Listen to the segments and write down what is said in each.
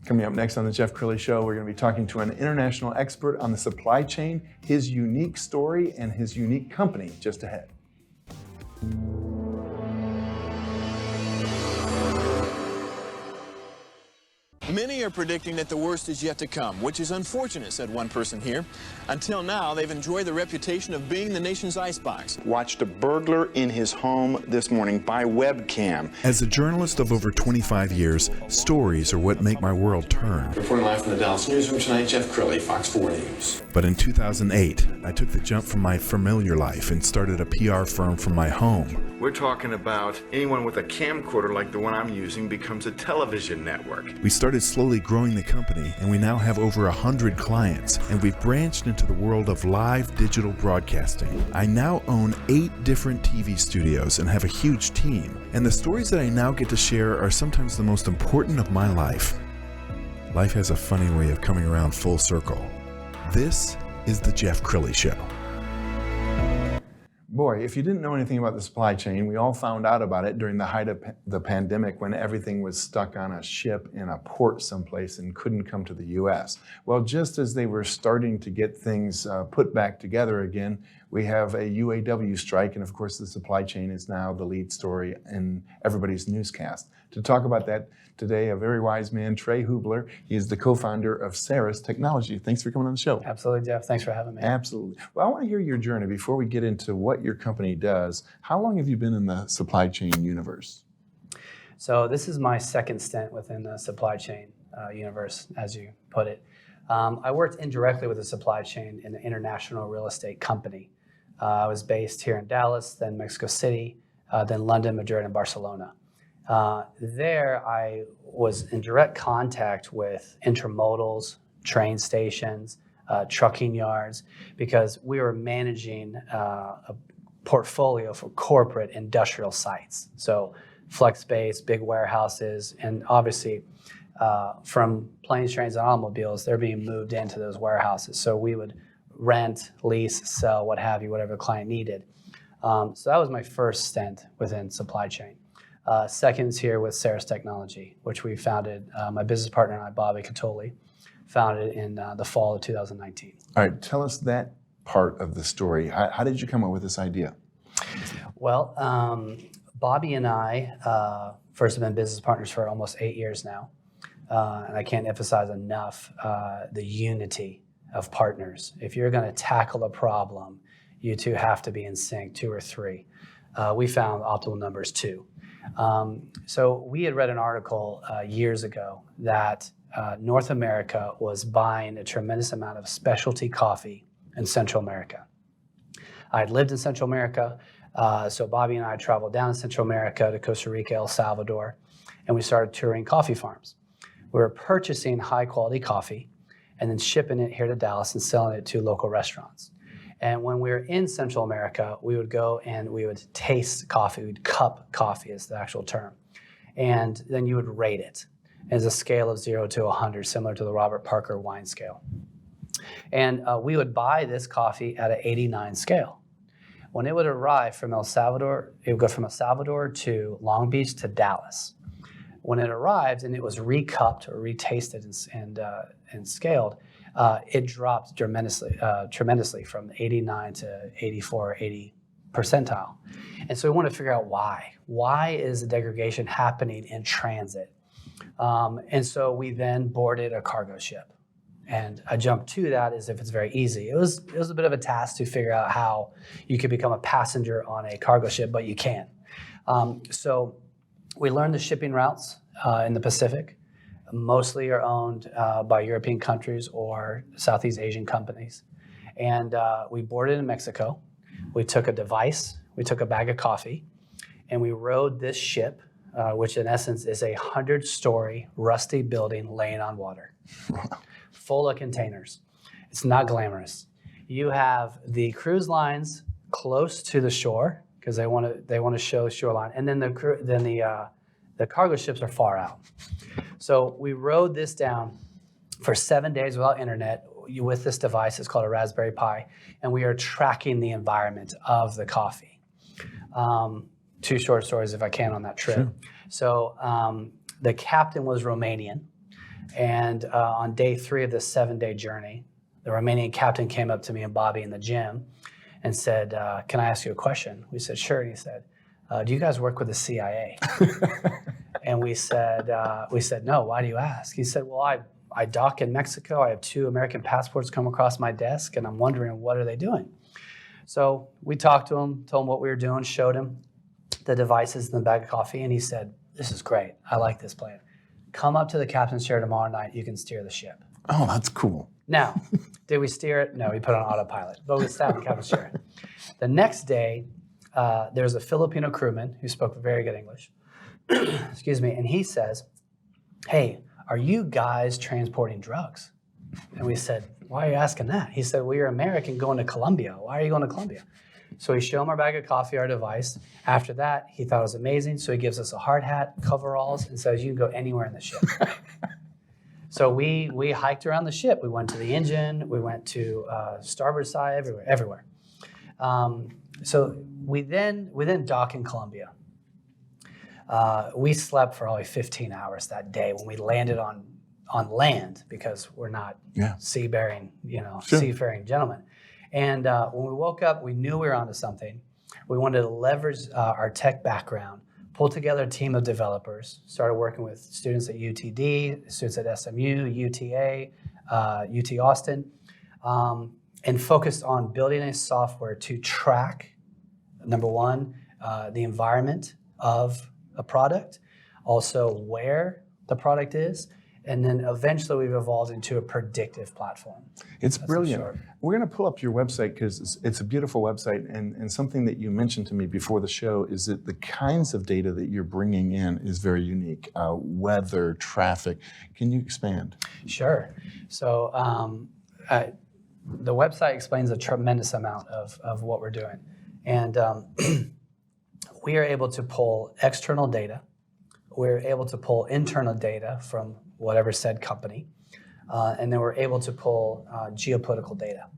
Coming up next on the Jeff Crilley Show, we're going to be talking to an international expert on the supply chain, his unique story, and his unique company just ahead. Many are predicting that the worst is yet to come, which is unfortunate, said one person here. Until now, they've enjoyed the reputation of being the nation's icebox. Watched a burglar in his home this morning by webcam. As a journalist of over 25 years, stories are what make my world turn. Reporting live from the Dallas newsroom tonight, Jeff Crilley, Fox 4 News. But in 2008, I took the jump from my familiar life and started a PR firm from my home. We're talking about anyone with a camcorder like the one I'm using becomes a television network. We started slowly growing the company, and we now have over 100 clients, and we've branched into the world of live digital broadcasting. I now own 8 different TV studios and have a huge team, and the stories that I now get to share are sometimes the most important of my life. Life has a funny way of coming around full circle. This is the Jeff Crilley Show. Boy, if you didn't know anything about the supply chain, we all found out about it during the height of the pandemic when everything was stuck on a ship in a port someplace and couldn't come to the U.S. Well, just as they were starting to get things put back together again, we have a UAW strike, and of course the supply chain is now the lead story in everybody's newscast. To talk about that today, a very wise man, Trey Hoobler. He is the co-founder of Ceres Technology. Thanks for coming on the show. Absolutely, Jeff. Thanks for having me. Absolutely. Well, I want to hear your journey before we get into what your company does. How long have you been in the supply chain universe? So this is my second stint within the supply chain universe, as you put it. I worked indirectly with the supply chain in an international real estate company. I was based here in Dallas, then Mexico City, then London, Madrid, and Barcelona. There, I was in direct contact with intermodals, train stations, trucking yards, because we were managing a portfolio for corporate industrial sites. So flex space, big warehouses, and obviously from planes, trains, and automobiles, they're being moved into those warehouses. So we would rent, lease, sell, what have you, whatever the client needed. So that was my first stint within supply chain. Second is here with Ceres Technology, which we founded, my business partner and I, Bobby Catoli, founded in the fall of 2019. All right, tell us that part of the story. How did you come up with this idea? Well, Bobby and I first have been business partners for almost 8 years now. And I can't emphasize enough the unity of partners. If you're going to tackle a problem, you two have to be in sync, 2 or 3. We found optimal numbers 2. So we had read an article years ago that North America was buying a tremendous amount of specialty coffee in Central America. I had lived in Central America, so Bobby and I traveled down to Central America to Costa Rica, El Salvador, and we started touring coffee farms. We were purchasing high quality coffee and then shipping it here to Dallas and selling it to local restaurants. And when we were in Central America, we would go and we would taste coffee. We'd cup coffee is the actual term. And then you would rate it as a scale of 0 to 100, similar to the Robert Parker wine scale. And we would buy this coffee at an 89 scale. When it would arrive from El Salvador, it would go from El Salvador to Long Beach to Dallas. When it arrived and it was recupped or retasted and scaled, it dropped tremendously from 89 to 84, 80 percentile. And so we want to figure out why. Why is the degradation happening in transit? And so we then boarded a cargo ship. And a jump to that is if it's very easy. It was a bit of a task to figure out how you could become a passenger on a cargo ship, but you can. So we learned the shipping routes in the Pacific. Mostly are owned by European countries or Southeast Asian companies. And we boarded in Mexico. We took a device, we took a bag of coffee, and we rode this ship, which in essence is a 100-story rusty building laying on water, full of containers. It's not glamorous. You have the cruise lines close to the shore because they want to show shoreline, and then the cargo ships are far out. So we rode this down for 7 days without internet with this device. It's called a Raspberry Pi, and we are tracking the environment of the coffee. 2 short stories, if I can, on that trip. Sure. So the captain was Romanian. And on day 3 of this 7-day journey, the Romanian captain came up to me and Bobby in the gym and said, can I ask you a question? We said, sure. And he said, do you guys work with the CIA? And we said, no, why do you ask? He said, well, I dock in Mexico. I have 2 American passports come across my desk, and I'm wondering, what are they doing? So we talked to him, told him what we were doing, showed him the devices and the bag of coffee, and he said, this is great. I like this plan. Come up to the captain's chair tomorrow night. You can steer the ship. Oh, that's cool. Now, did we steer it? No, we put it on autopilot, but we sat in the captain's chair. The next day, there was a Filipino crewman who spoke very good English. Excuse me. And he says, hey, are you guys transporting drugs? And we said, why are you asking that? He said, well, you're American going to Colombia. Why are you going to Colombia? So we show him our bag of coffee, our device. After that, he thought it was amazing. So he gives us a hard hat, coveralls, and says, you can go anywhere in the ship. So we hiked around the ship. We went to the engine. We went to starboard side, everywhere. So we then dock in Colombia. We slept for only 15 hours that day when we landed on land, because we're not seafaring gentlemen. And when we woke up, we knew we were onto something. We wanted to leverage our tech background, pull together a team of developers, started working with students at UTD, students at SMU, UTA, UT Austin, and focused on building a software to track, number one, the environment of a product, also where the product is, and then eventually we've evolved into a predictive platform. It's brilliant. We're going to pull up your website because it's a beautiful website, and something that you mentioned to me before the show is that the kinds of data that you're bringing in is very unique. Weather, traffic. Can you expand? Sure. So the website explains a tremendous amount of what we're doing. And we are able to pull external data. We're able to pull internal data from whatever said company. And then we're able to pull geopolitical data.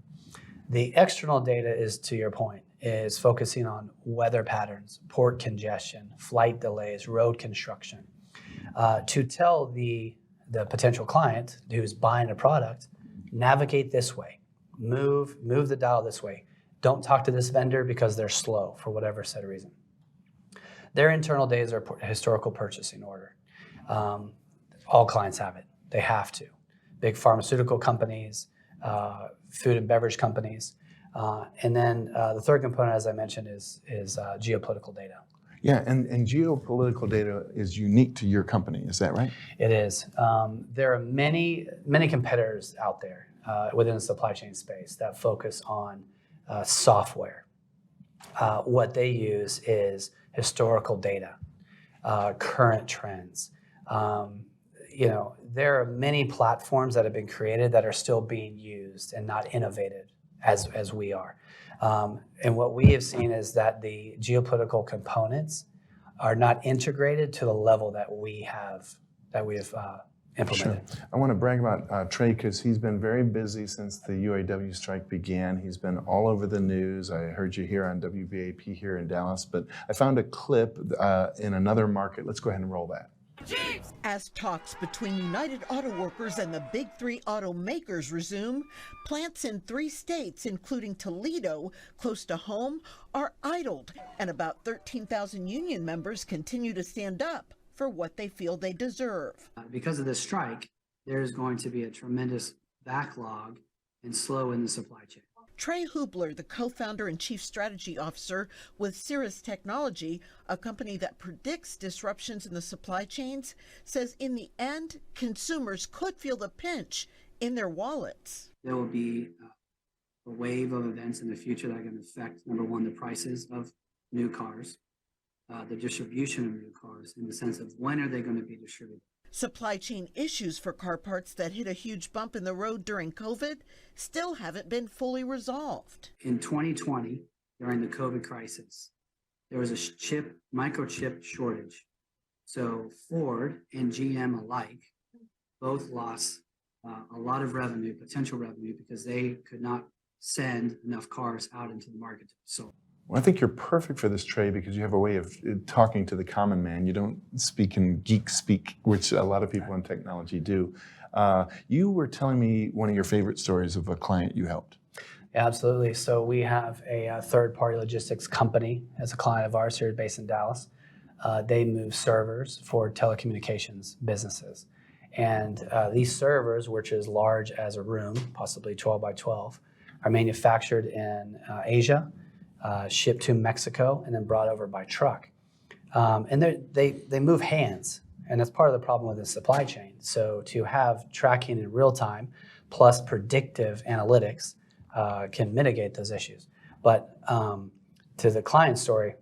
The external data is, to your point, is focusing on weather patterns, port congestion, flight delays, road construction, to tell the potential client who's buying a product, navigate this way, move the dial this way. Don't talk to this vendor because they're slow for whatever said reason. Their internal data are historical purchasing order. All clients have it. They have to. Big pharmaceutical companies, food and beverage companies. And then the third component, as I mentioned, is geopolitical data. Yeah, and geopolitical data is unique to your company, is that right? It is. There are many competitors out there within the supply chain space that focus on software. What they use is historical data, current trends. There are many platforms that have been created that are still being used and not innovated as we are. And what we have seen is that the geopolitical components are not integrated to the level that we have implemented. Sure. I want to brag about Trey because he's been very busy since the UAW strike began. He's been all over the news. I heard you here on WBAP here in Dallas, but I found a clip in another market. Let's go ahead and roll that. As talks between United Auto Workers and the big 3 automakers resume, plants in 3 states, including Toledo, close to home, are idled, and about 13,000 union members continue to stand up for what they feel they deserve. Because of this strike, there's going to be a tremendous backlog and slow in the supply chain. Trey Hoobler, the co-founder and chief strategy officer with Ceres Technology, a company that predicts disruptions in the supply chains, says in the end, consumers could feel the pinch in their wallets. There will be a wave of events in the future that are going to affect, number one, the prices of new cars, the distribution of new cars, in the sense of when are they going to be distributed. Supply chain issues for car parts that hit a huge bump in the road during COVID still haven't been fully resolved. In 2020, during the COVID crisis, there was a microchip shortage. So Ford and GM alike both lost a lot of revenue, potential revenue, because they could not send enough cars out into the market to be sold. Well, I think you're perfect for this, Trey, because you have a way of talking to the common man. You don't speak in geek speak, which a lot of people in technology do. You were telling me one of your favorite stories of a client you helped. Yeah, absolutely. So we have a third-party logistics company as a client of ours here based in Dallas. They move servers for telecommunications businesses. And these servers, which is large as a room, possibly 12 by 12, are manufactured in Asia, shipped to Mexico, and then brought over by truck. And they move hands, and that's part of the problem with the supply chain. So to have tracking in real time plus predictive analytics can mitigate those issues. But to the client story,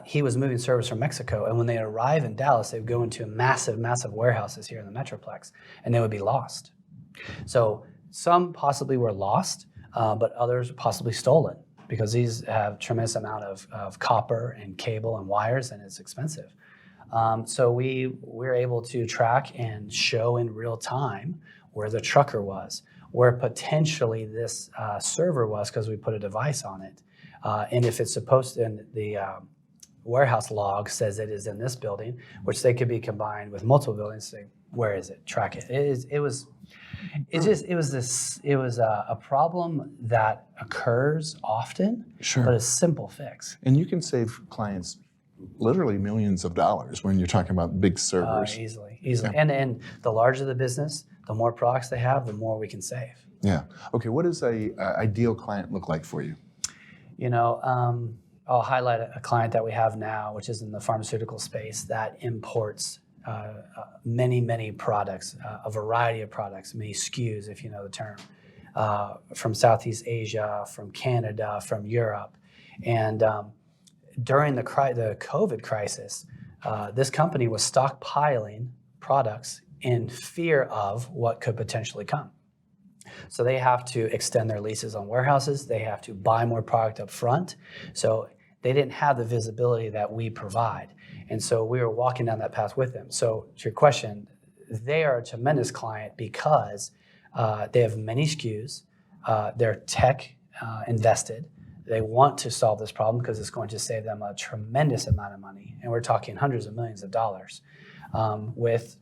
he was moving servers from Mexico, and when they arrive in Dallas, they would go into massive warehouses here in the Metroplex, and they would be lost. So some possibly were lost, but others possibly stolen, because these have tremendous amount of copper and cable and wires, and it's expensive. So we're able to track and show in real time where the trucker was, where potentially this server was, because we put a device on it. And if it's supposed to, and the warehouse log says it is in this building, which they could be combined with multiple buildings, say, where is it? Track it. It was a problem that occurs often, Sure. but a simple fix. And you can save clients literally millions of dollars when you're talking about big servers. Easily. Yeah. And the larger the business, the more products they have, the more we can save. Yeah. Okay, what does a ideal client look like for you? You know, I'll highlight a client that we have now, which is in the pharmaceutical space, that imports many products, a variety of products, many SKUs, if you know the term, from Southeast Asia, from Canada, from Europe. And during the COVID crisis, this company was stockpiling products in fear of what could potentially come. So they have to extend their leases on warehouses. They have to buy more product up front. So they didn't have the visibility that we provide. And so we were walking down that path with them. So to your question, they are a tremendous client because they have many SKUs. They're tech invested. They want to solve this problem because it's going to save them a tremendous amount of money. And we're talking hundreds of millions of dollars with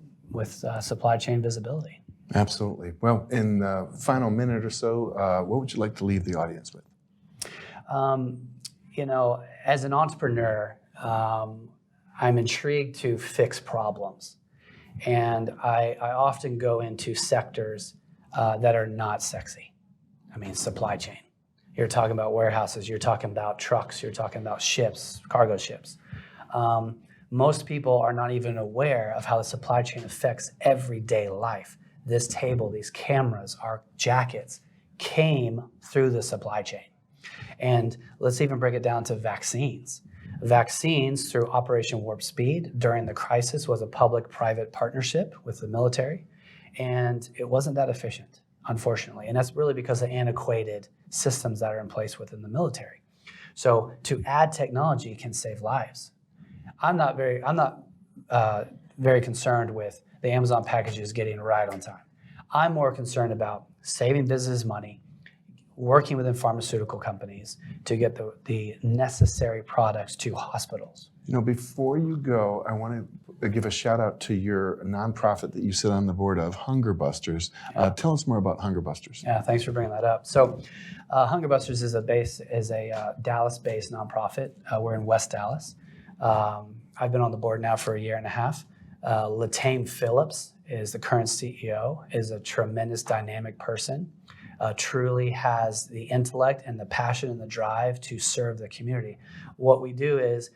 supply chain visibility. Absolutely. Well, in the final minute or so, what would you like to leave the audience with? You know, as an entrepreneur, I'm intrigued to fix problems. And I often go into sectors that are not sexy. I mean, supply chain. You're talking about warehouses, you're talking about trucks, you're talking about ships, cargo ships. Most people are not even aware of how the supply chain affects everyday life. This table, these cameras, our jackets came through the supply chain. And let's even break it down to vaccines. Vaccines through Operation Warp Speed during the crisis was a public-private partnership with the military, and it wasn't that efficient, unfortunately. And that's really because of antiquated systems that are in place within the military. So to add technology can save lives. I'm not very concerned with the Amazon packages getting right on time. I'm more concerned about saving business money, working within pharmaceutical companies to get the necessary products to hospitals. You know, before you go, I want to give a shout out to your nonprofit that you sit on the board of, Hunger Busters. Tell us more about Hunger Busters. Yeah, thanks for bringing that up. So Hunger Busters is a Dallas-based nonprofit. We're in West Dallas. I've been on the board now for a year and a half. Latame Phillips is the current CEO, is a tremendous dynamic person, truly has the intellect and the passion and the drive to serve the community. What we do is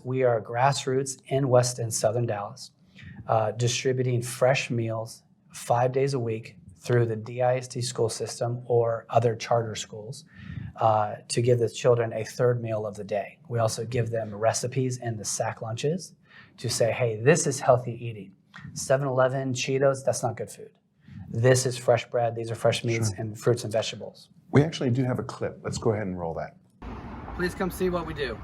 we are grassroots in West and Southern Dallas, distributing fresh meals 5 days a week through the DISD school system or other charter schools to give the children a third meal of the day. We also give them recipes in the sack lunches to say, hey, this is healthy eating. 7-Eleven, Cheetos, that's not good food. This is fresh bread, these are fresh meats and fruits and vegetables. We actually do have a clip. Let's go ahead and roll that. Please come see what we do.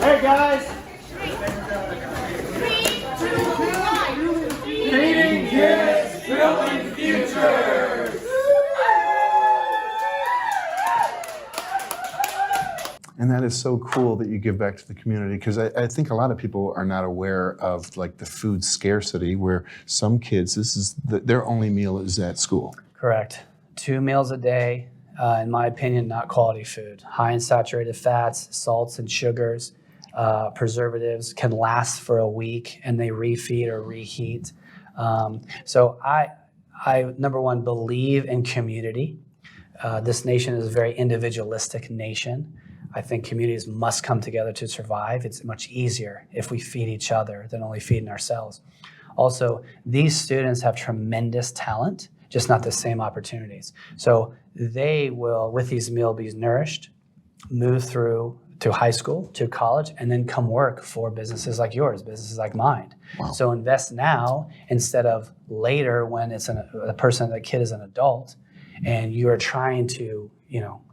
Hey guys! 3, 2, 1. And that is so cool that you give back to the community, because I think a lot of people are not aware of like the food scarcity, where some kids, their only meal is at school. Correct. 2 meals a day, in my opinion, not quality food. High in saturated fats, salts and sugars, preservatives, can last for a week and they refeed or reheat. So I number one, believe in community. This nation is a very individualistic nation. I think communities must come together to survive. It's much easier if we feed each other than only feeding ourselves. Also, these students have tremendous talent, just not the same opportunities. So they will, with these meals, be nourished, move through to high school, to college, and then come work for businesses like yours, businesses like mine. Wow. So invest now instead of later when it's the kid is an adult and you're trying to,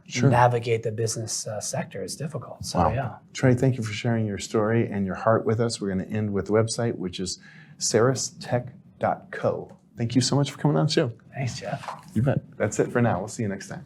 Sure. navigate the business sector. Is difficult. So Wow. yeah. Trey, thank you for sharing your story and your heart with us. We're going to end with the website, which is cerestech.co. Thank you so much for coming on the show. Thanks, Jeff. You bet. That's it for now. We'll see you next time.